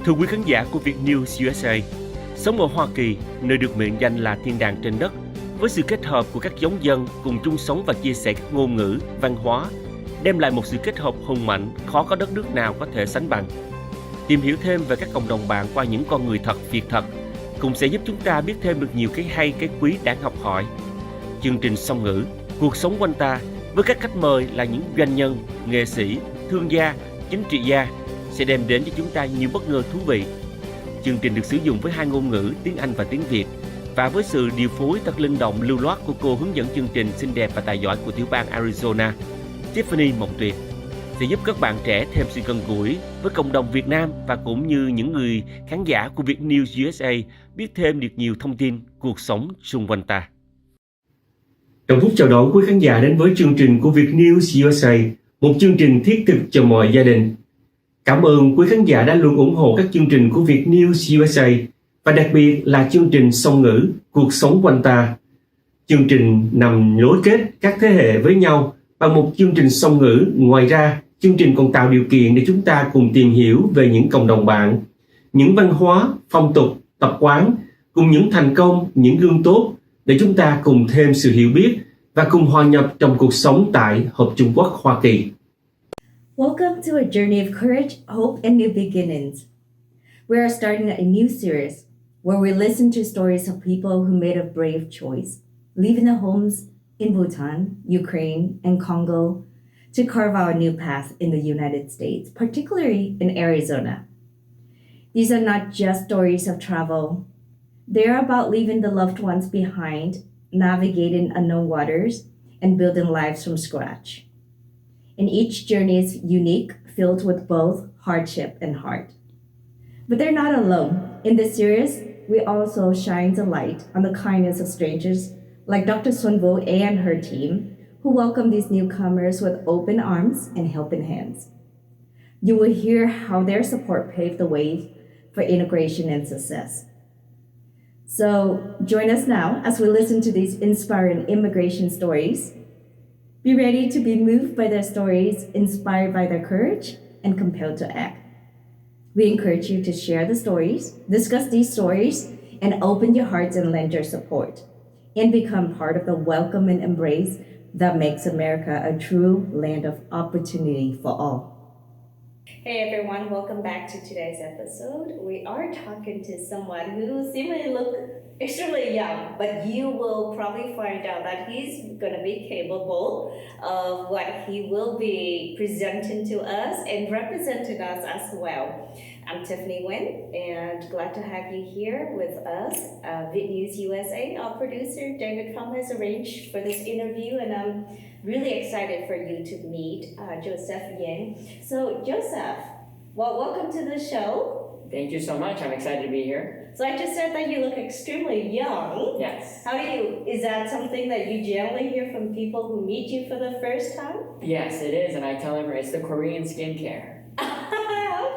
Thưa quý khán giả của Viet News USA, sống ở Hoa Kỳ, nơi được mệnh danh là thiên đàng trên đất, với sự kết hợp của các giống dân cùng chung sống và chia sẻ các ngôn ngữ, văn hóa, đem lại một sự kết hợp hùng mạnh khó có đất nước nào có thể sánh bằng. Tìm hiểu thêm về các cộng đồng bạn qua những con người thật, việc thật, cũng sẽ giúp chúng ta biết thêm được nhiều cái hay, cái quý đáng học hỏi. Chương trình song ngữ, cuộc sống quanh ta, với các khách mời là những doanh nhân, nghệ sĩ, thương gia, chính trị gia, sẽ đem đến cho chúng ta nhiều bất ngờ thú vị. Chương trình được sử dụng với hai ngôn ngữ tiếng Anh và tiếng Việt, và với sự điều phối thật linh động lưu loát của cô hướng dẫn chương trình xinh đẹp và tài giỏi của tiểu bang Arizona, Tiffany Mộng Tuyệt, sẽ giúp các bạn trẻ thêm sự gần gũi với cộng đồng Việt Nam và cũng như những người khán giả của Viet News USA biết thêm được nhiều thông tin cuộc sống xung quanh ta. Trọng Phúc chào đón quý khán giả đến với chương trình của Viet News USA, một chương trình thiết thực cho mọi gia đình. Cảm ơn quý khán giả đã luôn ủng hộ các chương trình của Viet News USA và đặc biệt là chương trình song ngữ cuộc sống quanh ta. Chương trình nằm nối kết các thế hệ với nhau bằng một chương trình song ngữ. Ngoài ra, chương trình còn tạo điều kiện để chúng ta cùng tìm hiểu về những cộng đồng bạn, những văn hóa, phong tục, tập quán, cùng những thành công, những gương tốt để chúng ta cùng thêm sự hiểu biết và cùng hòa nhập trong cuộc sống tại Hợp Trung Quốc Hoa Kỳ. Welcome to a journey of courage, hope, and new beginnings. We are starting a new series where we listen to stories of people who made a brave choice, leaving their homes in Bhutan, Ukraine, and Congo to carve out a new path in the United States, particularly in Arizona. These are not just stories of travel. They are about leaving the loved ones behind, navigating unknown waters, and building lives from scratch. And each journey is unique, filled with both hardship and heart. But they're not alone. In this series, we also shine a light on the kindness of strangers like Dr. Sun Vo and her team, who welcome these newcomers with open arms and helping hands. You will hear how their support paved the way for integration and success. So join us now as we listen to these inspiring immigration stories. Be ready to be moved by their stories, inspired by their courage, and compelled to act. We encourage you to share the stories, discuss these stories, and open your hearts and lend your support, and become part of the welcome and embrace that makes America a true land of opportunity for all. Hey everyone, welcome back to today's episode. We are talking to someone who seemingly looks extremely young, but you will probably find out that he's going to be capable of what he will be presenting to us and representing us as well. I'm Tiffany Nguyen, and glad to have you here with us. Viet News USA, our producer David Pham has arranged for this interview, and I'm really excited for you to meet Joseph Yang. So Joseph, well, welcome to the show. Thank you so much. I'm excited to be here. So I just said that you look extremely young. Yes. Is that something that you generally hear from people who meet you for the first time? Yes, it is, and I tell them it's the Korean skincare.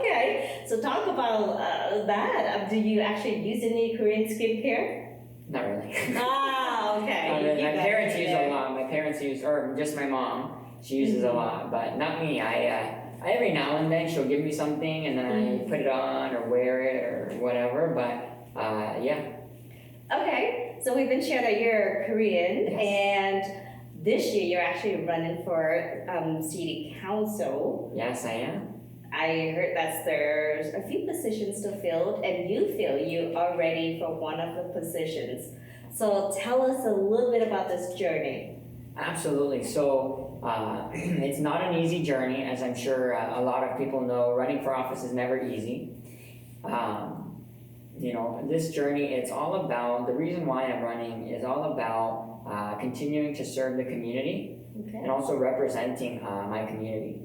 Okay, so talk about that. Do you actually use any Korean skincare? Not really. Okay. My parents use a lot. My parents use, or just my mom, she uses a lot, but not me. I every now and then she'll give me something, and then I put it on or wear it or whatever. But yeah. Okay, so we've been sharing that you're Korean, Yes. and this year you're actually running for city council. Yes, I am. I heard that there's a few positions to fill, and you feel you are ready for one of the positions. So tell us a little bit about this journey. Absolutely. So it's not an easy journey, as I'm sure a lot of people know. Running for office is never easy. This journey, it's all about, the reason why I'm running is all about continuing to serve the community, Okay. and also representing my community.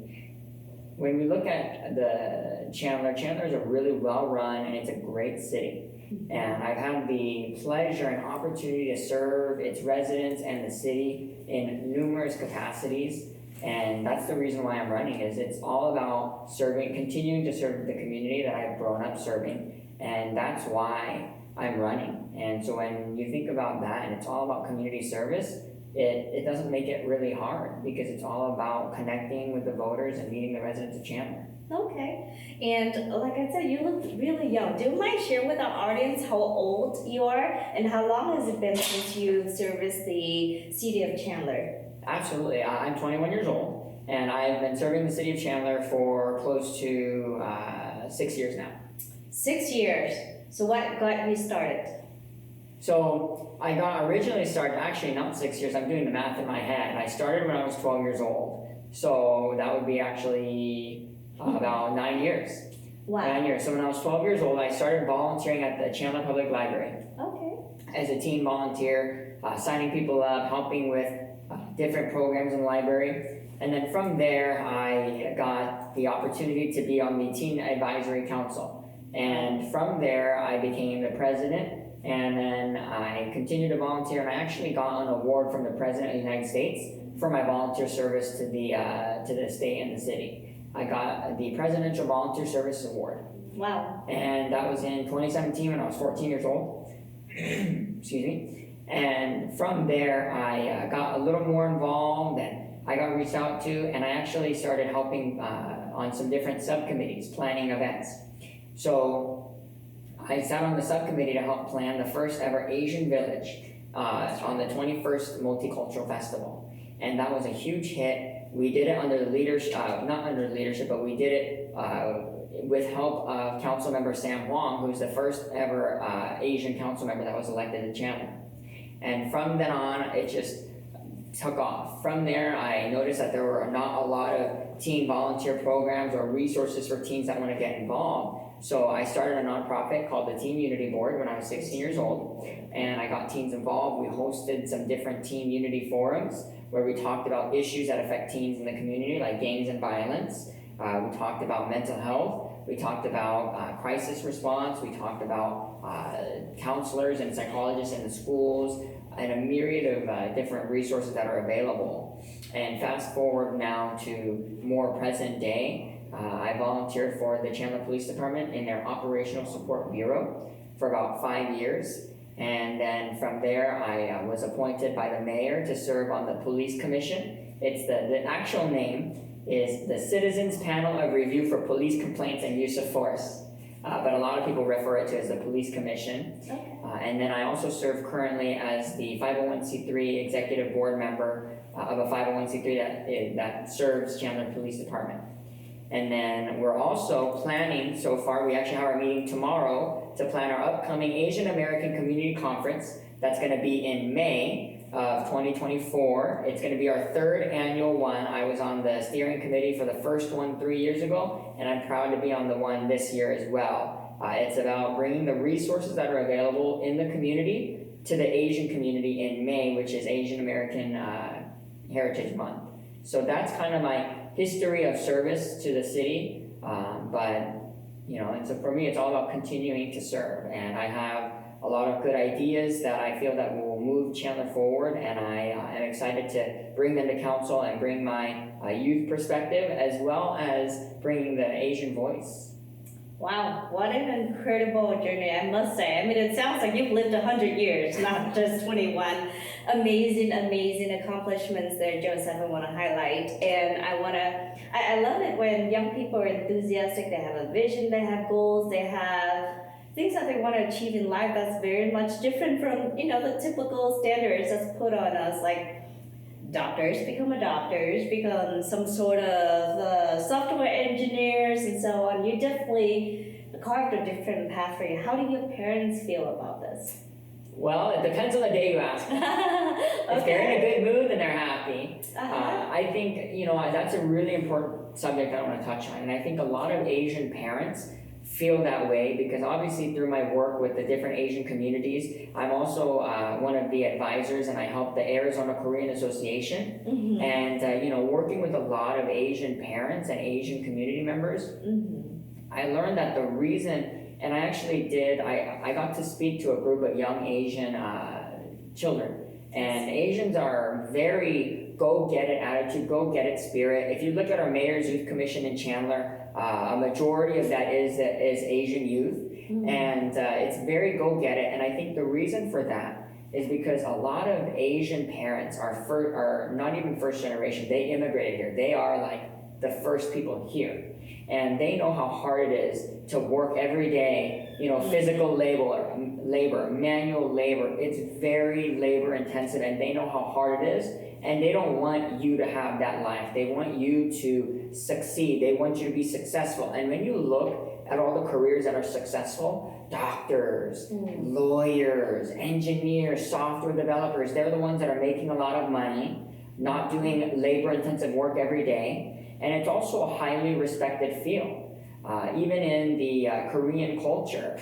When we look at the Chandler's a really well run, and it's a great city. And I've had the pleasure and opportunity to serve its residents and the city in numerous capacities. And that's the reason why I'm running, is it's all about continuing to serve the community that I've grown up serving. And that's why I'm running. And so when you think about that, and it's all about community service, it doesn't make it really hard because it's all about connecting with the voters and meeting the residents of Chandler. Okay. And like I said, you look really young. Do you mind sharing with our audience how old you are and how long has it been since you serviced the city of Chandler? Absolutely. I'm 21 years old, and I've been serving the city of Chandler for close to 6 years now. 6 years. So what got you started? So I got originally started, actually not 6 years, I'm doing the math in my head. I started when I was 12 years old. So that would be actually about 9 years. Wow. 9 years. So when I was 12 years old, I started volunteering at the Chandler Public Library. Okay. As a teen volunteer, signing people up, helping with different programs in the library. And then from there, I got the opportunity to be on the Teen Advisory Council. And from there, I became the president. And then I continued to volunteer, and I actually got an award from the President of the United States for my volunteer service to the state and the city. I got the Presidential Volunteer Service Award. Wow. And that was in 2017 when I was 14 years old. Excuse me. And from there, I got a little more involved, and I got reached out to, and I actually started helping on some different subcommittees, planning events. So I sat on the subcommittee to help plan the first ever Asian Village on the 21st Multicultural Festival. And that was a huge hit. We did it under the leadership, not under the leadership, but we did it with help of Council Member Sam Wong, who's the first ever Asian council member that was elected in Chandler. And from then on, it just took off. From there, I noticed that there were not a lot of teen volunteer programs or resources for teens that want to get involved. So I started a nonprofit called the Teen Unity Board when I was 16 years old, and I got teens involved. We hosted some different teen unity forums where we talked about issues that affect teens in the community, like gangs and violence. We talked about mental health. We talked about crisis response. We talked about counselors and psychologists in the schools, and a myriad of different resources that are available. And fast forward now to more present day, I volunteered for the Chandler Police Department in their Operational Support Bureau for about 5 years. And then from there, I was appointed by the mayor to serve on the Police Commission. It's the actual name is the Citizens Panel of Review for Police Complaints and Use of Force. But a lot of people refer it to as the Police Commission. Okay. And then I also serve currently as the 501c3 executive board member of a 501c3 that serves Chandler Police Department. And then we're also planning, so far we actually have our meeting tomorrow to plan our upcoming Asian American Community Conference. That's going to be in May of 2024. It's going to be our third annual one. I was on the steering committee for the first one 3 years ago, and I'm proud to be on the one this year as well. It's about bringing the resources that are available in the community to the Asian community in May, which is Asian American Heritage Month. So that's kind of my history of service to the city, but and so for me, it's all about continuing to serve, and I have a lot of good ideas that I feel that will move Chandler forward, and I am excited to bring them to council and bring my youth perspective as well as bringing the Asian voice. Wow, what an incredible journey, I must say. I mean, it sounds like you've lived 100 years, not just 21. Amazing accomplishments there, Joseph, I want to highlight. And I love it when young people are enthusiastic, they have a vision, they have goals, they have things that they want to achieve in life that's very much different from, the typical standards that's put on us, like doctors, become some sort of software engineers and so on. You definitely carved a different path for you. How do your parents feel about this? Well, it depends on the day you ask them. Okay. If they're in a good mood, then they're happy. Uh-huh. I think, that's a really important subject I want to touch on. And I think a lot of Asian parents feel that way because obviously through my work with the different Asian communities, I'm also one of the advisors, and I help the Arizona Korean Association. Mm-hmm. And, working with a lot of Asian parents and Asian community members, Mm-hmm. I learned that the reason, and I actually did, I got to speak to a group of young Asian children. And Asians are very go-get-it attitude, go-get-it spirit. If you look at our Mayor's Youth Commission in Chandler, a majority of that is Asian youth. Mm-hmm. And it's very go-get-it. And I think the reason for that is because a lot of Asian parents are not even first generation. They immigrated here. They are like the first people here. And they know how hard it is to work every day, physical labor, manual labor. It's very labor intensive, and they know how hard it is. And they don't want you to have that life. They want you to succeed. They want you to be successful. And when you look at all the careers that are successful, doctors, lawyers, engineers, software developers, they're the ones that are making a lot of money, not doing labor intensive work every day. And it's also a highly respected field. Even in the Korean culture,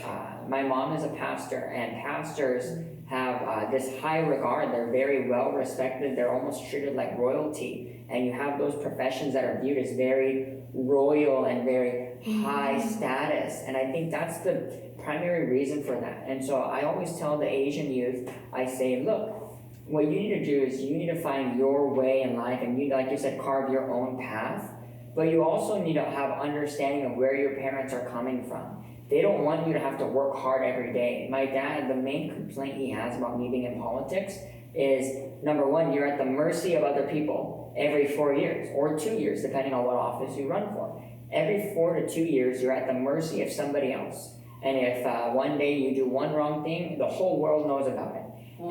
my mom is a pastor, and pastors have this high regard. They're very well respected. They're almost treated like royalty. And you have those professions that are viewed as very royal and very high status. And I think that's the primary reason for that. And so I always tell the Asian youth, I say, look, what you need to do is you need to find your way in life, and you, like you said, carve your own path. But you also need to have understanding of where your parents are coming from. They don't want you to have to work hard every day. My dad, the main complaint he has about me being in politics is, number one, you're at the mercy of other people every 4 years, or 2 years, depending on what office you run for. Every 4 to 2 years, you're at the mercy of somebody else. And if one day you do one wrong thing, the whole world knows about it.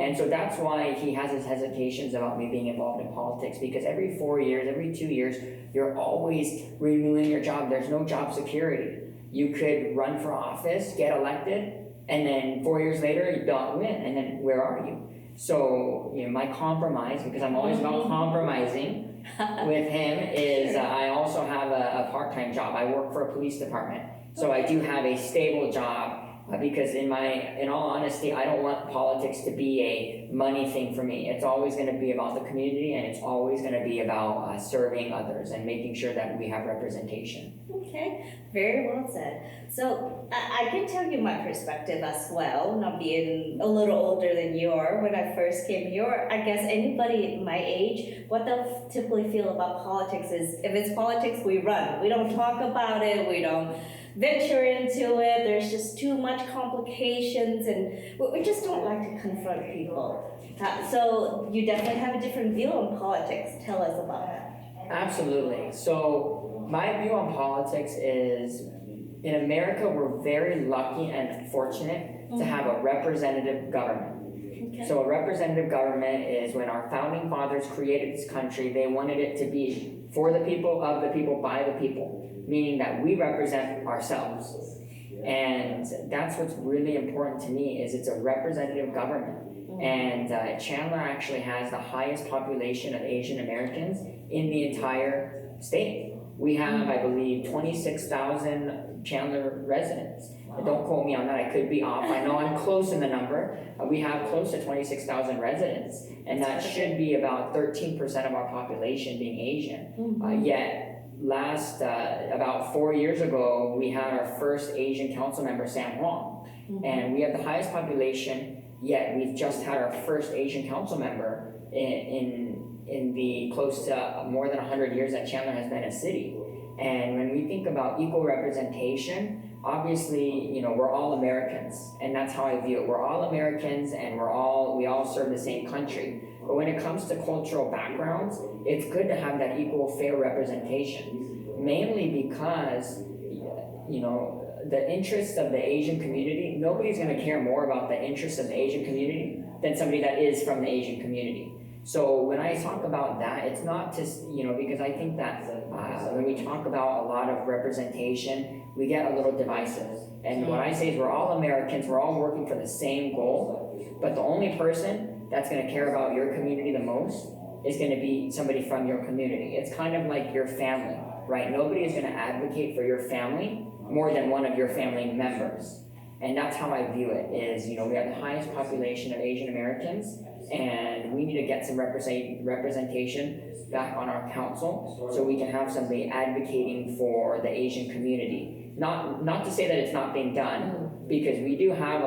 And so that's why he has his hesitations about me being involved in politics, because every 4 years, every 2 years, you're always renewing your job. There's no job security. You could run for office, get elected, and then 4 years later, you don't win. And then where are you? So, my compromise, because I'm always about compromising with him, is I also have a part-time job. I work for a police department. So I do have a stable job. Because in all honesty, I don't want politics to be a money thing for me. It's always going to be about the community, and it's always going to be about serving others and making sure that we have representation. Okay, very well said. So I can tell you my perspective as well, not being a little older than you are. When I first came here, I guess anybody my age, what they'll typically feel about politics is, if it's politics, we run. We don't talk about it. We don't venture into it. There's just too much complications, and we just don't like to confront people. So you definitely have a different view on politics. Tell us about that. Absolutely. So my view on politics is, in America, we're very lucky and fortunate to have a representative government. Okay. So a representative government is, when our founding fathers created this country, they wanted it to be for the people, of the people, by the people, meaning that we represent ourselves. And that's what's really important to me, is it's a representative government. And Chandler actually has the highest population of Asian Americans in the entire state. We have, I believe, 26,000 Chandler residents. Don't quote me on that, I could be off. I know I'm close in the number. We have close to 26,000 residents, and that should be about 13% of our population being Asian. Yet, about 4 years ago, we had our first Asian council member, Sam Huang. And we have the highest population, yet we've just had our first Asian council member in the close to more than 100 years that Chandler has been a city. And when we think about equal representation, obviously, we're all Americans, and that's how I view it. We're all Americans, and we all serve the same country. But when it comes to cultural backgrounds, it's good to have that equal, fair representation, mainly because, the interests of the Asian community, nobody's going to care more about the interests of the Asian community than somebody that is from the Asian community. So when I talk about that, it's not just, because I think that when we talk about a lot of representation, we get a little divisive. And what I say is, we're all Americans, we're all working for the same goal, but the only person that's going to care about your community the most is going to be somebody from your community. It's kind of like your family, right? Nobody is going to advocate for your family more than one of your family members. And that's how I view it, is, we have the highest population of Asian Americans, and we need to get some representation back on our council so we can have somebody advocating for the Asian community. Not to say that it's not being done, because we do have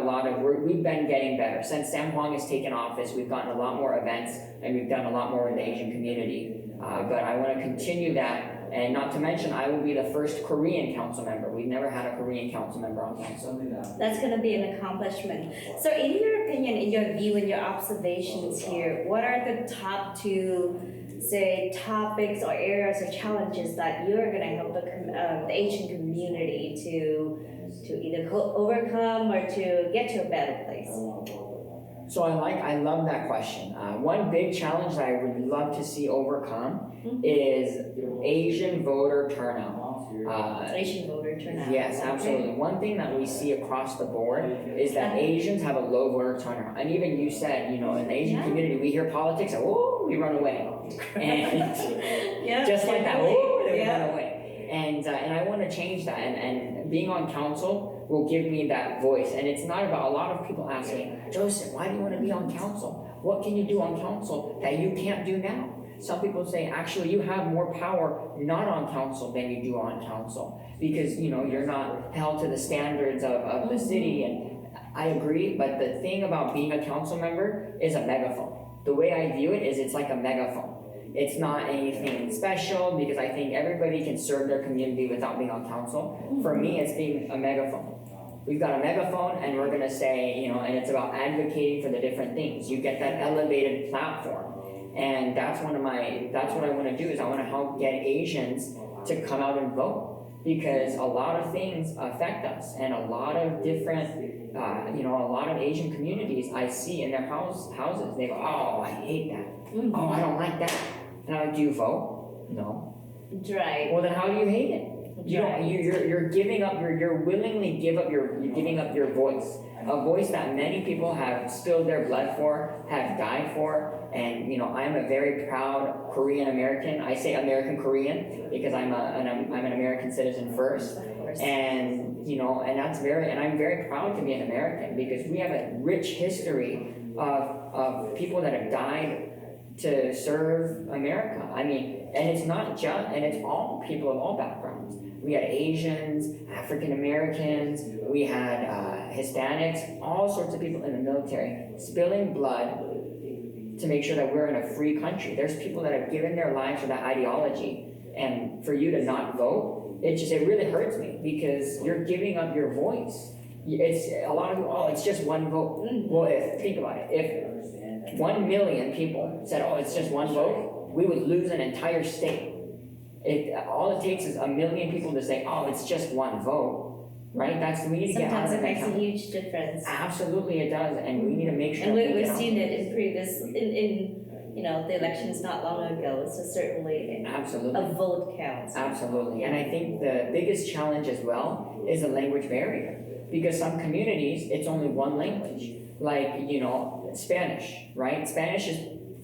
we've been getting better. Since Sam Huang has taken office, we've gotten a lot more events, and we've done a lot more in the Asian community. But I want to continue that And not to mention, I will be the first Korean council member. We've never had a Korean council member on council. That's going to be an accomplishment. So in your opinion, in your view, in your observations here, what are the top two, say, topics or areas or challenges that you're going to help the Asian community to either overcome or to get to a better place? So I love that question. One big challenge that I would love to see overcome is Asian voter turnout. Asian voter turnout. Yes, absolutely. One thing that we see across the board is that Asians have a low voter turnout. And even you said, in the Asian community, we hear politics, and we run away. And just like that, they run away. And I want to change that. And being on council will give me that voice. And it's not about, a lot of people ask me, Joseph, why do you want to be on council? What can you do on council that you can't do now? Some people say, actually, you have more power not on council than you do on council because, you're not held to the standards of the city. And I agree, but the thing about being a council member is a megaphone. The way I view it is it's like a megaphone. It's not anything special because I think everybody can serve their community without being on council. For me, it's being a megaphone. We've got a megaphone and we're gonna say, and it's about advocating for the different things. You get that elevated platform. And that's what I wanna do is I wanna help get Asians to come out and vote because a lot of things affect us and a lot of different, a lot of Asian communities I see in their houses, they go, oh, I hate that. Oh, I don't like that. And I'm like, do you vote? No. Right. Well, then how do you hate it? You're giving up. You're willingly you're giving up your voice, a voice that many people have spilled their blood for, have died for, and I'm a very proud Korean American. I say American Korean because I'm an American citizen first, and and I'm very proud to be an American because we have a rich history of people that have died to serve America. I mean, and it's not just, and it's all people of all backgrounds. We had Asians, African Americans, we had Hispanics, all sorts of people in the military spilling blood to make sure that we're in a free country. There's people that have given their lives for that ideology, and for you to not vote, it really hurts me because you're giving up your voice. It's a lot of people, it's just one vote. Well, think about it. If 1 million people said, it's just one vote, we would lose an entire state. All it takes is 1 million people to say, it's just one vote, right? We need to get out of that. Sometimes it makes a huge difference. Absolutely, it does, and we need to make sure. And we've seen it in previous, the elections not long ago. So certainly, absolutely, a vote counts. Absolutely, and I think the biggest challenge as well is the language barrier, because some communities it's only one language, like Spanish, right? Spanish is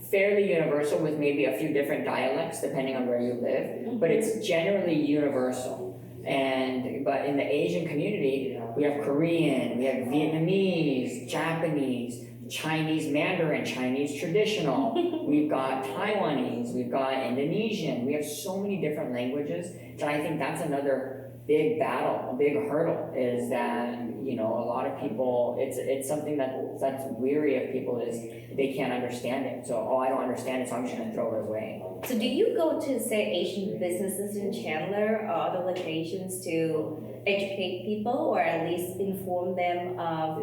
fairly universal with maybe a few different dialects depending on where you live, but it's generally universal. But in the Asian community, we have Korean, we have Vietnamese, Japanese, Chinese Mandarin, Chinese traditional, we've got Taiwanese, we've got Indonesian, we have so many different languages that I think that's another big battle, a big hurdle is that, a lot of people, it's something that's weary of people is they can't understand it. So, I don't understand it, so I'm just gonna throw it away. So do you go to, say, Asian businesses in Chandler or other locations to educate people or at least inform them of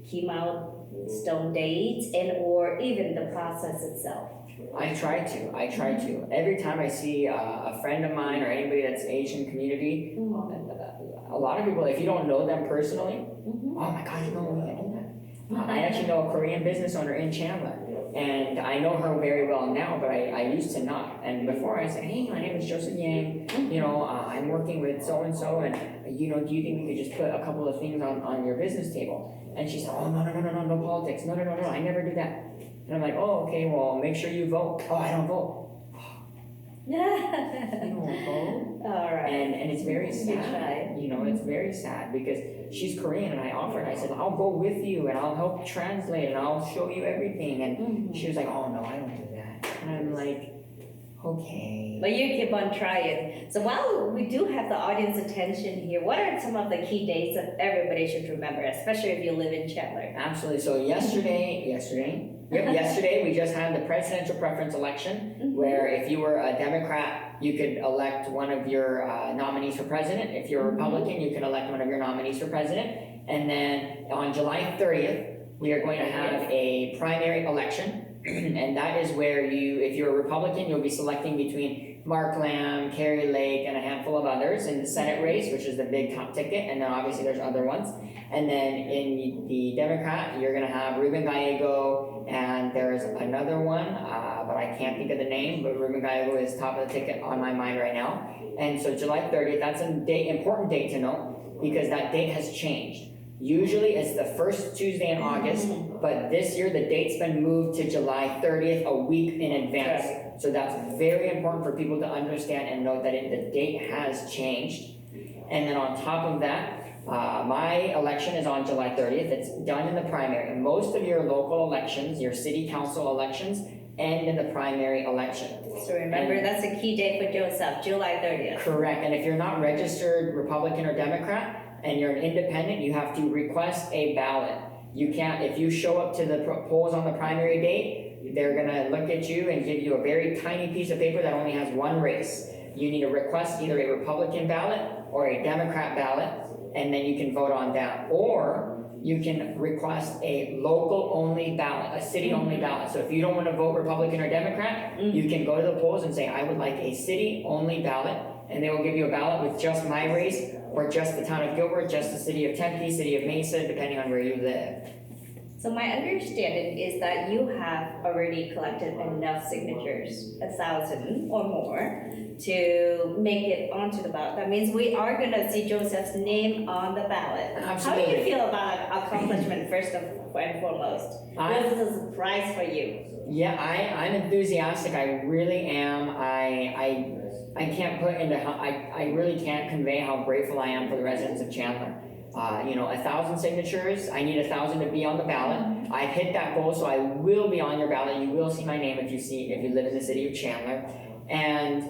key milestone dates and or even the process itself? I try to. Every time I see a friend of mine or anybody that's Asian community, a lot of people, if you don't know them personally, oh my God, you know we can do that. I actually know a Korean business owner in Chandler, and I know her very well now, but I used to not. And before I said, hey, my name is Joseph Yang, I'm working with so-and-so, and do you think we could just put a couple of things on your business table? And she said, no politics, no, I never do that. And I'm like, okay, well, make sure you vote. I don't vote. You don't vote? All right. And it's very sad. It's very sad because she's Korean, and I offered, I said, I'll go with you and I'll help translate and I'll show you everything. And she was like, oh no, I don't do that. And I'm like, okay. But you keep on trying. So while we do have the audience attention here, what are some of the key dates that everybody should remember, especially if you live in Chandler? Absolutely. So yesterday we just had the presidential preference election, where if you were a Democrat, you could elect one of your nominees for president. If you're a Republican, you can elect one of your nominees for president. And then on July 30th, we are going to have a primary election. And that is where if you're a Republican, you'll be selecting between Mark Lamb, Carrie Lake, and a handful of others in the Senate race, which is the big top ticket. And then obviously there's other ones. And then in the Democrat, you're going to have Ruben Gallego, and there's another one, but I can't think of the name, but Ruben Gallego is top of the ticket on my mind right now. And so July 30th, that's an important date to note, because that date has changed. Usually it's the first Tuesday in August, but this year the date's been moved to July 30th, a week in advance. So that's very important for people to understand and know that the date has changed. And then on top of that, my election is on July 30th. It's done in the primary. Most of your local elections, your city council elections, end in the primary election. So remember, that's a key date for Joseph, July 30th. Correct. And if you're not registered Republican or Democrat, and you're an independent, you have to request a ballot. You can't, if you show up to the polls on the primary date, they're gonna look at you and give you a very tiny piece of paper that only has one race. You need to request either a Republican ballot or a Democrat ballot, and then you can vote on that. Or you can request a local-only ballot, a city-only ballot. So if you don't want to vote Republican or Democrat, you can go to the polls and say, I would like a city-only ballot, and they will give you a ballot with just my race, or just the town of Gilbert, just the city of Tempe, city of Mesa, depending on where you live. So my understanding is that you have already collected enough signatures, 1,000 or more, to make it onto the ballot. That means we are gonna see Joseph's name on the ballot. Absolutely. How do you feel about accomplishment first and foremost? What is a surprise for you? Yeah, I'm enthusiastic. I really am. I can't put into how I really can't convey how grateful I am for the residents of Chandler. 1,000 signatures. I need 1,000 to be on the ballot. I've hit that goal, so I will be on your ballot. You will see my name if you live in the city of Chandler. And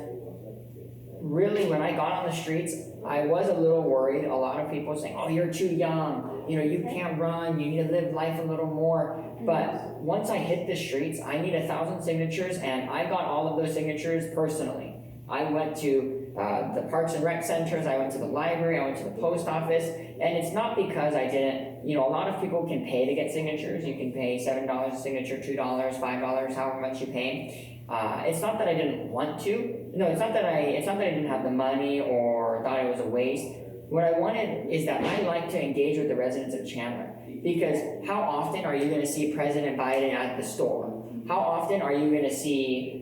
really, when I got on the streets, I was a little worried. A lot of people saying, "Oh, you're too young. You can't run. You need to live life a little more." But once I hit the streets, I need 1,000 signatures, and I got all of those signatures personally. I went to the Parks and Rec centers, I went to the library, I went to the post office, and it's not because I didn't, a lot of people can pay to get signatures. You can pay $7 a signature, $2, $5, however much you pay. It's not that I didn't want to. No, it's not that I didn't have the money or thought it was a waste. What I wanted is that I like to engage with the residents of Chandler, because how often are you going to see President Biden at the store? How often are you going to see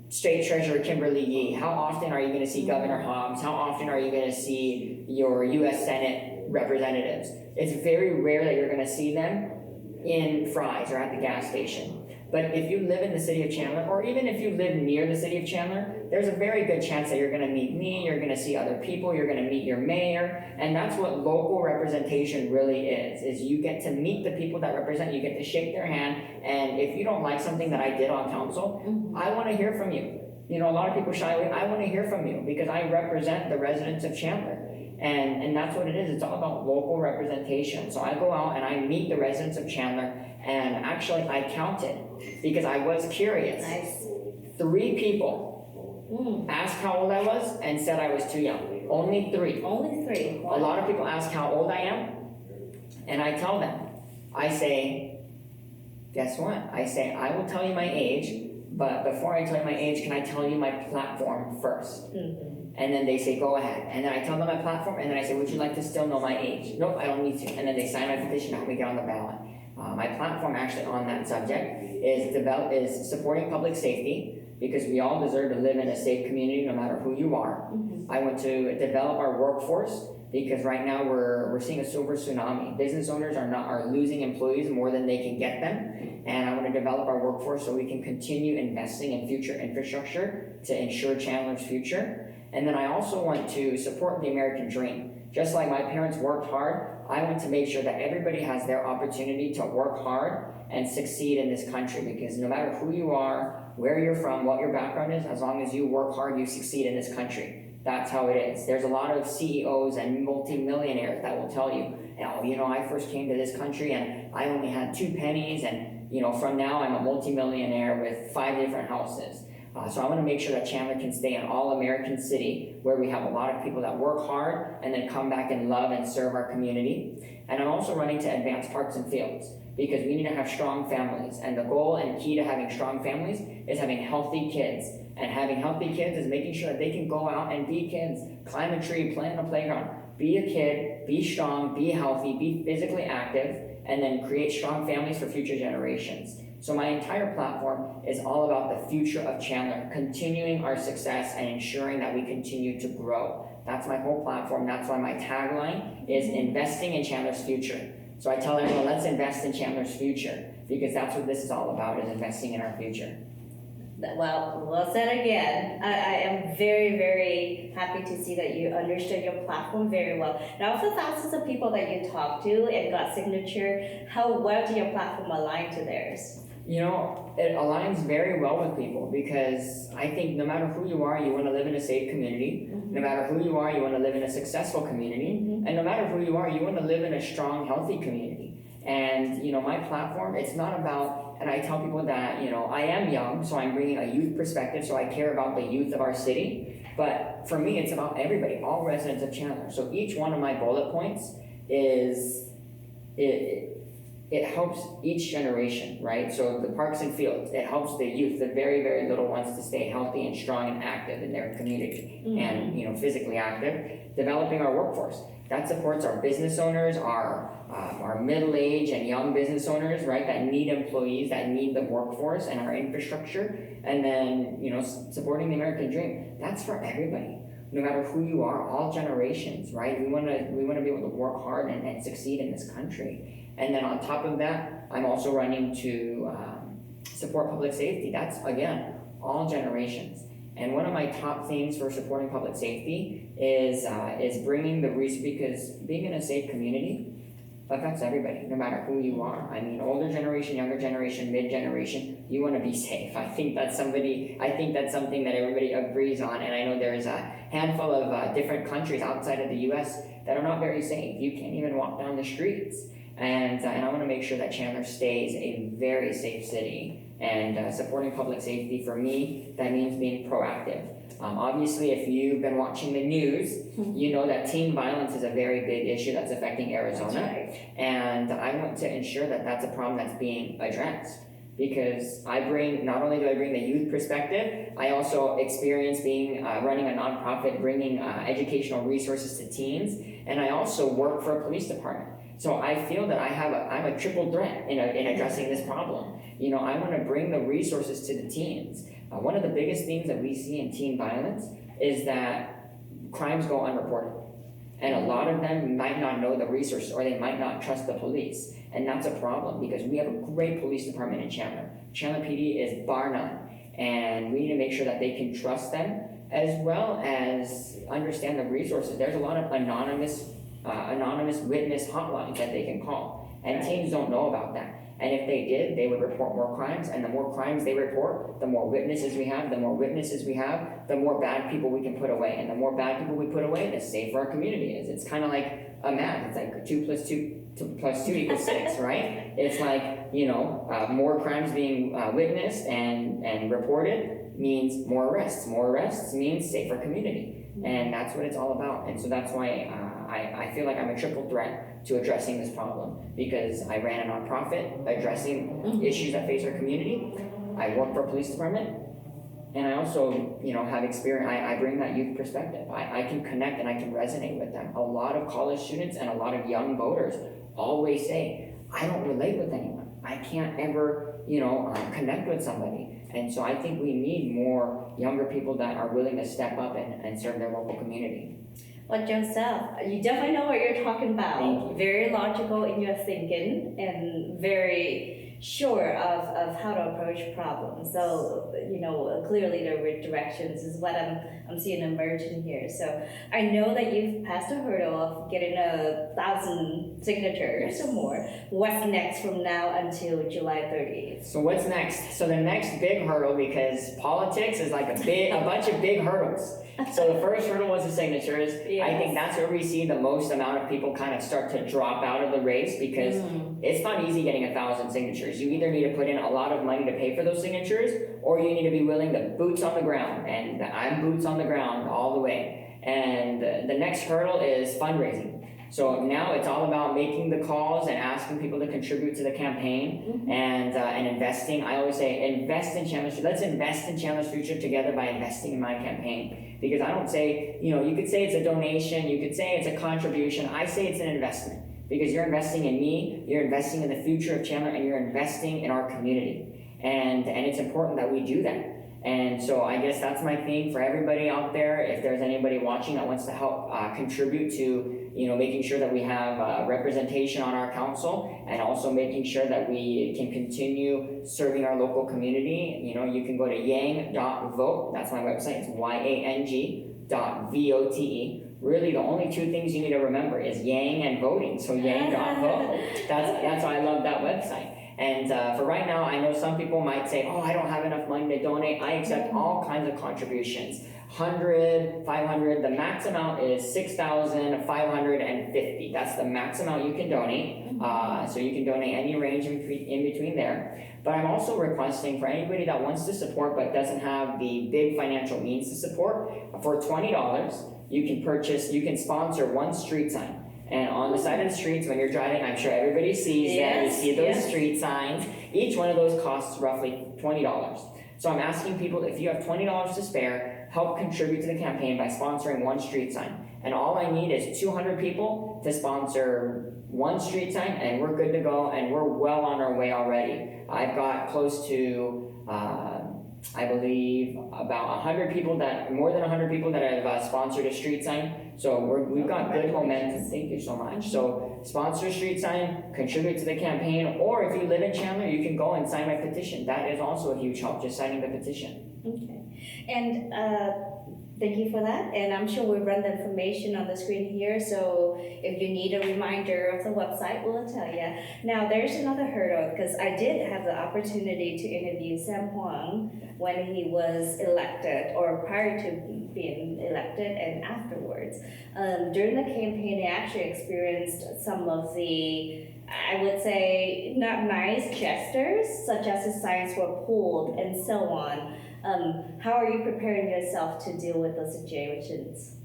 State Treasurer Kimberly Yee? How often are you going to see Governor Hobbs? How often are you going to see your U.S. Senate representatives? It's very rare that you're going to see them in Fry's or at the gas station. But if you live in the city of Chandler, or even if you live near the city of Chandler, there's a very good chance that you're going to meet me, you're going to see other people, you're going to meet your mayor, and that's what local representation really is you get to meet the people that represent you, get to shake their hand, and if you don't like something that I did on council, I want to hear from you. A lot of people shy away. I want to hear from you, because I represent the residents of Chandler. And that's what it is. It's all about local representation. So I go out and I meet the residents of Chandler, and actually I counted, because I was curious. Nice. 3 people asked how old I was and said I was too young. Only 3. Only 3. A lot of people ask how old I am, and I tell them. I say, guess what? I say, I will tell you my age, but before I tell you my age, can I tell you my platform first? And then they say, go ahead. And then I tell them my platform, and then I say, would you like to still know my age? Nope, I don't need to. And then they sign my petition and help me get on the ballot. My platform actually on that subject is supporting public safety, because we all deserve to live in a safe community no matter who you are. I want to develop our workforce, because right now we're seeing a silver tsunami. Business owners are losing employees more than they can get them. And I want to develop our workforce so we can continue investing in future infrastructure to ensure Chandler's future. And then I also want to support the American dream. Just like my parents worked hard, I want to make sure that everybody has their opportunity to work hard and succeed in this country, because no matter who you are, where you're from, what your background is, as long as you work hard, you succeed in this country. That's how it is. There's a lot of CEOs and multimillionaires that will tell you, I first came to this country and I only had 2 pennies, and from now I'm a multimillionaire with 5 different houses. So I want to make sure that Chandler can stay an all-American city where we have a lot of people that work hard and then come back and love and serve our community. And I'm also running to advance parks and fields because we need to have strong families. And the goal and key to having strong families is having healthy kids. And having healthy kids is making sure that they can go out and be kids, climb a tree, play on a playground, be a kid, be strong, be healthy, be physically active, and then create strong families for future generations. So my entire platform is all about the future of Chandler, continuing our success and ensuring that we continue to grow. That's my whole platform. That's why my tagline is investing in Chandler's future. So I tell everyone, let's invest in Chandler's future because that's what this is all about, is investing in our future. Well said again. I am very, very happy to see that you understood your platform very well. Now, of the thousands of people that you talked to and got signature, how well did your platform align to theirs? You know, it aligns very well with people because I think no matter who you are, you want to live in a safe community. Mm-hmm. No matter who you are, you want to live in a successful community. Mm-hmm. And no matter who you are, you want to live in a strong, healthy community. And, you know, my platform, it's not about, and I tell people that, you know, I am young, so I'm bringing a youth perspective, so I care about the youth of our city. But for me, it's about everybody, all residents of Chandler. So each one of my bullet points is, it helps each generation, right? So the parks and fields, it helps the youth, the very, very little ones, to stay healthy and strong and active in their community. Mm-hmm. And, you know, physically active. Developing our workforce, that supports our business owners, our middle-aged and young business owners, right, that need employees, that need the workforce and our infrastructure. And then, you know, supporting the American dream, that's for everybody. No matter who you are, all generations, right? We want to be able to work hard and succeed in this country. And then on top of that, I'm also running to support public safety. That's, again, all generations. And one of my top themes for supporting public safety is bringing the resources, because being in a safe community affects everybody, no matter who you are. I mean, older generation, younger generation, mid-generation, you want to be safe. I think that's something that everybody agrees on. And I know there's a handful of different countries outside of the US that are not very safe. You can't even walk down the streets. And I want to make sure that Chandler stays a very safe city. And supporting public safety, for me, that means being proactive. Obviously, if you've been watching the news, you know that teen violence is a very big issue that's affecting Arizona. That's right. And I want to ensure that that's a problem that's being addressed. Because not only do I bring the youth perspective, I also experience running a nonprofit, bringing educational resources to teens, and I also work for a police department. So I feel that I'm a triple threat in addressing this problem. You know, I want to bring the resources to the teens. One of the biggest things that we see in teen violence is that crimes go unreported. And a lot of them might not know the resources, or they might not trust the police. And that's a problem because we have a great police department in Chandler. Chandler PD is bar none. And we need to make sure that they can trust them as well as understand the resources. There's a lot of anonymous witness hotlines that they can call. And teens don't know about that. And if they did, they would report more crimes. And the more crimes they report, the more witnesses we have. The more witnesses we have, the more bad people we can put away. And the more bad people we put away, the safer our community is. It's kind of like a math. It's like 2 plus 2 equals 6, right? It's like, you know, more crimes being witnessed and reported means more arrests. More arrests means safer community. And that's what it's all about. And so that's why I feel like I'm a triple threat to addressing this problem, because I ran a nonprofit addressing issues that face our community. I work for a police department, and I also, you know, have experience. I bring that youth perspective. I can connect and I can resonate with them. A lot of college students and a lot of young voters always say, I don't relate with anyone. I can't ever, you know, connect with somebody. And so I think we need more younger people that are willing to step up and serve their local community. Well, Joseph, you definitely know what you're talking about. Very logical in your thinking and very sure of how to approach problems. So, you know, clearly the directions is what I'm seeing emerging here. So I know that you've passed the hurdle of getting 1,000 signatures or more. What's next from now until July 30th? So what's next? So the next big hurdle, because politics is like a bunch of big hurdles. So the first hurdle was the signatures. I Yes. think that's where we see the most amount of people kind of start to drop out of the race because it's not easy getting 1,000 signatures. You either need to put in a lot of money to pay for those signatures, or you need to be willing to boots on the ground. And I'm boots on the ground all the way. And the next hurdle is fundraising. So now it's all about making the calls and asking people to contribute to the campaign and investing. I always say invest in Chandler's. Let's invest in Chandler's future together by investing in my campaign. Because I don't say, you could say it's a donation, you could say it's a contribution. I say it's an investment because you're investing in me, you're investing in the future of Chandler, and you're investing in our community. And it's important that we do that. And so I guess that's my theme for everybody out there. If there's anybody watching that wants to help contribute to making sure that we have representation on our council and also making sure that we can continue serving our local community, you can go to yang.vote. That's my website. It's yang.vote. Really, the only two things you need to remember is yang and voting. So yang.vote. That's why I love that website. And for right now, I know some people might say, I don't have enough money to donate. I accept all kinds of contributions. 100, 500, the max amount is 6,550. That's the max amount you can donate. So you can donate any range in between there. But I'm also requesting for anybody that wants to support but doesn't have the big financial means to support, for $20, you can sponsor one street sign. And on the side of the streets, when you're driving, I'm sure everybody sees them. You see those street signs. Each one of those costs roughly $20. So I'm asking people, if you have $20 to spare, help contribute to the campaign by sponsoring one street sign. And all I need is 200 people to sponsor one street sign, and we're good to go, and we're well on our way already. I've got close to, I believe, about more than 100 people that have sponsored a street sign. So we've got good momentum. Thank you so much. So sponsor a street sign, contribute to the campaign, or if you live in Chandler, you can go and sign my petition. That is also a huge help, just signing the petition. Okay. And thank you for that. And I'm sure we'll run the information on the screen here. So if you need a reminder of the website, we'll tell you. Now, there's another hurdle because I did have the opportunity to interview Sam Huang when he was elected, or prior to being elected and afterwards. During the campaign, he actually experienced some of the, I would say, not nice gestures, such as his signs were pulled and so on. How are you preparing yourself to deal with those situations?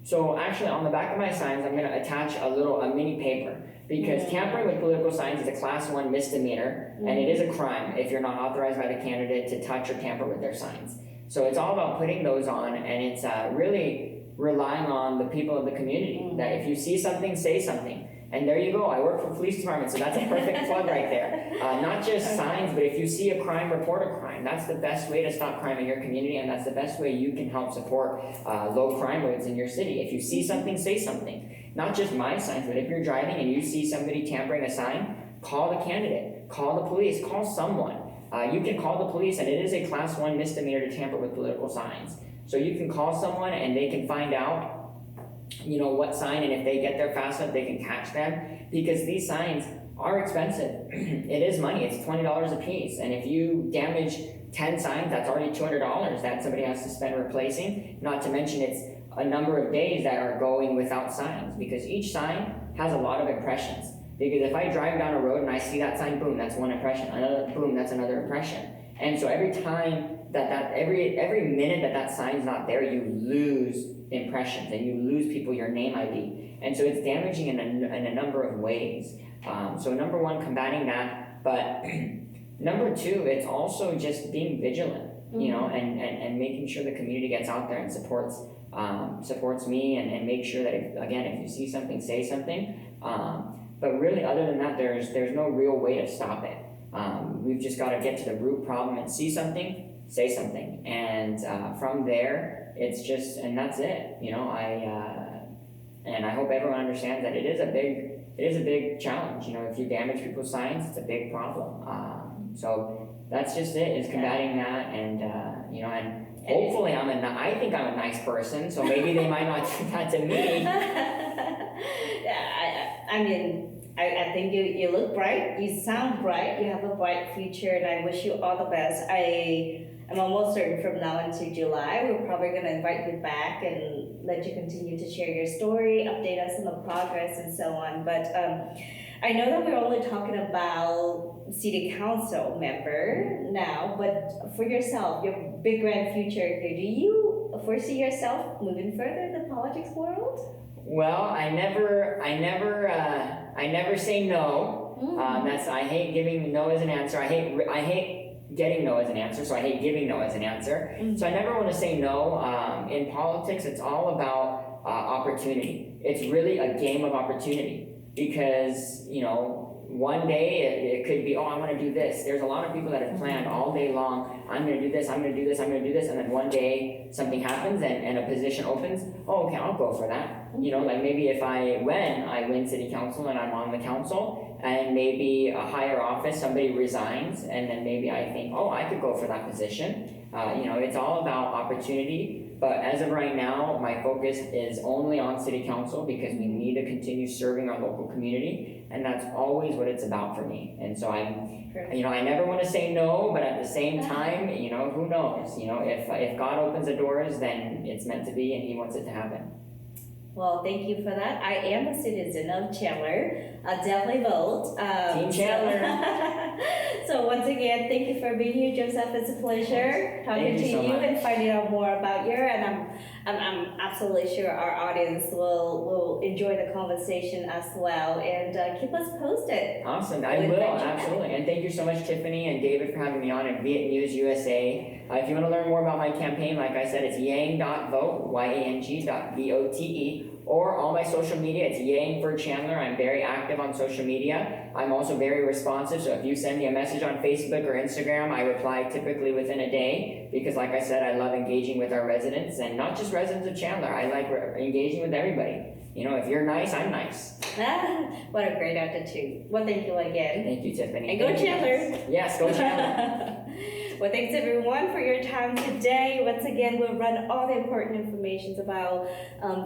So actually, on the back of my signs, I'm going to attach a mini paper, because tampering with political signs is a Class 1 misdemeanor, and it is a crime if you're not authorized by the candidate to touch or tamper with their signs. So it's all about putting those on, and it's really relying on the people of the community, that if you see something, say something. And there you go, I work for police department, so that's a perfect plug right there. Not just signs, but if you see a crime, report a crime. That's the best way to stop crime in your community, and that's the best way you can help support low crime rates in your city. If you see something, say something. Not just my signs, but if you're driving and you see somebody tampering a sign, call the candidate, call the police, call someone. You can call the police, and it is a Class 1 misdemeanor to tamper with political signs. So you can call someone and they can find out what sign, and if they get there fast enough, they can catch them, because these signs are expensive. It is money. It's $20 a piece, and if you damage 10 signs, that's already $200 that somebody has to spend replacing. Not to mention it's a number of days that are going without signs, because each sign has a lot of impressions. Because if I drive down a road and I see that sign, boom, that's one impression. Another, boom, that's another impression. And so every time every minute that sign's not there, you lose impressions and you lose people your name ID. And so it's damaging in a number of ways. So number one, combating that. But number two, it's also just being vigilant, and making sure the community gets out there and supports me and make sure that if you see something, say something. But really, other than that, there's no real way to stop it. We've just got to get to the root problem and see something, say something, and from there, it's just, and that's it. And I hope everyone understands that it is a big challenge. If you damage people's signs, it's a big problem. So that's just it, is combating that, and and hopefully I think I'm a nice person, so maybe they might not do that to me. I think you look bright, you sound bright, you have a bright future, and I wish you all the best. I I'm almost certain from now until July, we're probably going to invite you back and let you continue to share your story, update us on the progress and so on. But I know that we're only talking about city council member now, but for yourself, your big grand future here, do you foresee yourself moving further in the politics world? Well, I never say no. I hate giving no as an answer. I hate getting no as an answer, so I hate giving no as an answer. So I never want to say no. In politics, it's all about opportunity. It's really a game of opportunity because, one day it could be, I want to do this. There's a lot of people that have planned all day long, I'm going to do this, I'm going to do this, I'm going to do this, and then one day something happens and a position opens, okay, I'll go for that. Like maybe if I win city council and I'm on the council, and maybe a higher office, somebody resigns, and then maybe I think, I could go for that position. It's all about opportunity. But as of right now, my focus is only on city council because we need to continue serving our local community, and that's always what it's about for me. And so I never want to say no, but at the same time, who knows? If God opens the doors, then it's meant to be, and He wants it to happen. Well, thank you for that. I am a citizen of Chandler. I'll definitely vote. Team Chandler. So once again, thank you for being here, Joseph. It's a pleasure talking to you and finding out more about you. And I'm absolutely sure our audience will enjoy the conversation as well. And keep us posted. Awesome. I will, absolutely. And thank you so much, Tiffany and David, for having me on at Viet News USA. If you want to learn more about my campaign, like I said, it's yang.vote, yang.vote. Or all my social media, it's Yang for Chandler. I'm very active on social media. I'm also very responsive, so if you send me a message on Facebook or Instagram, I reply typically within a day because, like I said, I love engaging with our residents, and not just residents of Chandler. I like engaging with everybody. If you're nice, I'm nice. What a great attitude. Well, thank you again. Thank you, Tiffany. And go Chandler. Yes, go Chandler. Well, thanks everyone for your time today. Once again, we'll run all the important information about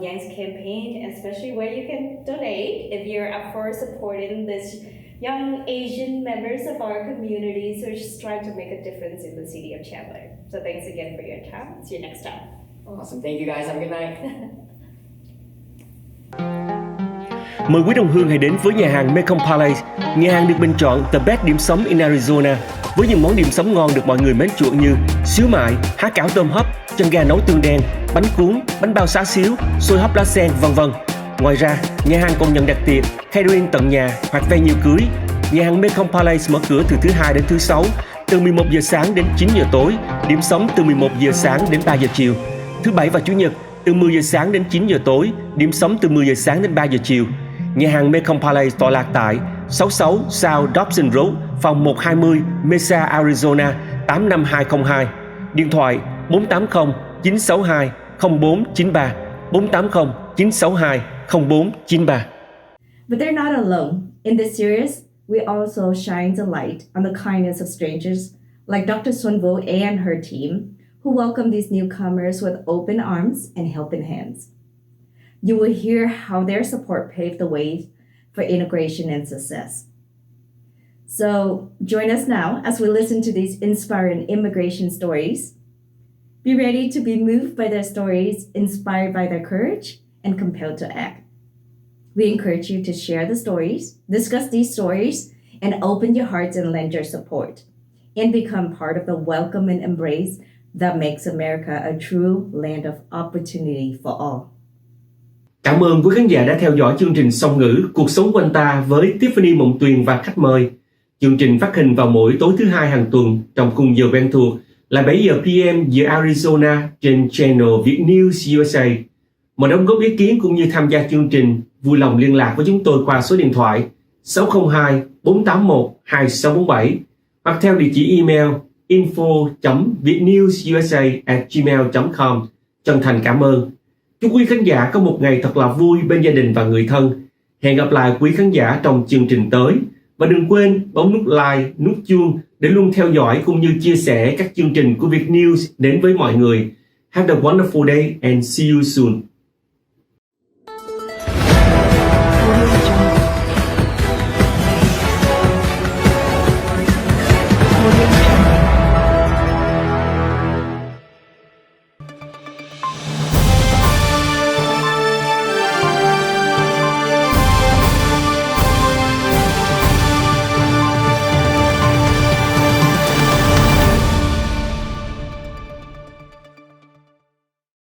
Yang's campaign, especially where you can donate if you're up for supporting this young Asian members of our communities who are just trying to make a difference in the city of Chandler. So thanks again for your time. See you next time. Awesome. Thank you guys. Have a good night. Mời quý đồng hương hãy đến với nhà hàng Mekong Palace. Nhà hàng được bình chọn The Best Điểm Sống in Arizona với những món điểm sống ngon được mọi người mến chuộng như xíu mại, há cảo tôm hấp, chân gà nấu tương đen, bánh cuốn, bánh bao xá xíu, xôi hấp lá sen, v.v. Ngoài ra, nhà hàng còn nhận đặt tiệc, catering tận nhà hoặc venue cưới. Nhà hàng Mekong Palace mở cửa từ thứ Hai đến thứ Sáu, từ 11 giờ sáng đến 9 giờ tối, điểm sống từ 11 giờ sáng đến 3 giờ chiều. Thứ Bảy và Chủ nhật, từ 10 giờ sáng đến 9 giờ tối, điểm sống từ 10 giờ sáng đến 3 giờ chiều. Nhà hàng Mekong Palace tọa lạc tại 66 South Dobson Road, phòng 120, Mesa, Arizona 85202. Điện thoại 480 962 0493 480 962 0493. But they're not alone. In this series, we also shine the light on the kindness of strangers like Dr. Sunvo and her team, who welcome these newcomers with open arms and helping hands. You will hear how their support paved the way for integration and success. So join us now as we listen to these inspiring immigration stories. Be ready to be moved by their stories, inspired by their courage, and compelled to act. We encourage you to share the stories, discuss these stories, and open your hearts and lend your support, and become part of the welcome and embrace that makes America a true land of opportunity for all. Cảm ơn quý khán giả đã theo dõi chương trình song ngữ Cuộc sống quanh ta với Tiffany Mộng Tuyền và khách mời. Chương trình phát hình vào mỗi tối thứ Hai hàng tuần trong khung giờ quen thuộc là 7 giờ PM giờ Arizona trên channel Viet News USA. Mọi đóng góp ý kiến cũng như tham gia chương trình vui lòng liên lạc với chúng tôi qua số điện thoại 602 481 2647 hoặc theo địa chỉ email info.vietnewsusa@gmail.com. Chân thành cảm ơn. Chúc quý khán giả có một ngày thật là vui bên gia đình và người thân. Hẹn gặp lại quý khán giả trong chương trình tới. Và đừng quên bấm nút like, nút chuông để luôn theo dõi cũng như chia sẻ các chương trình của Viet News đến với mọi người. Have a wonderful day and see you soon.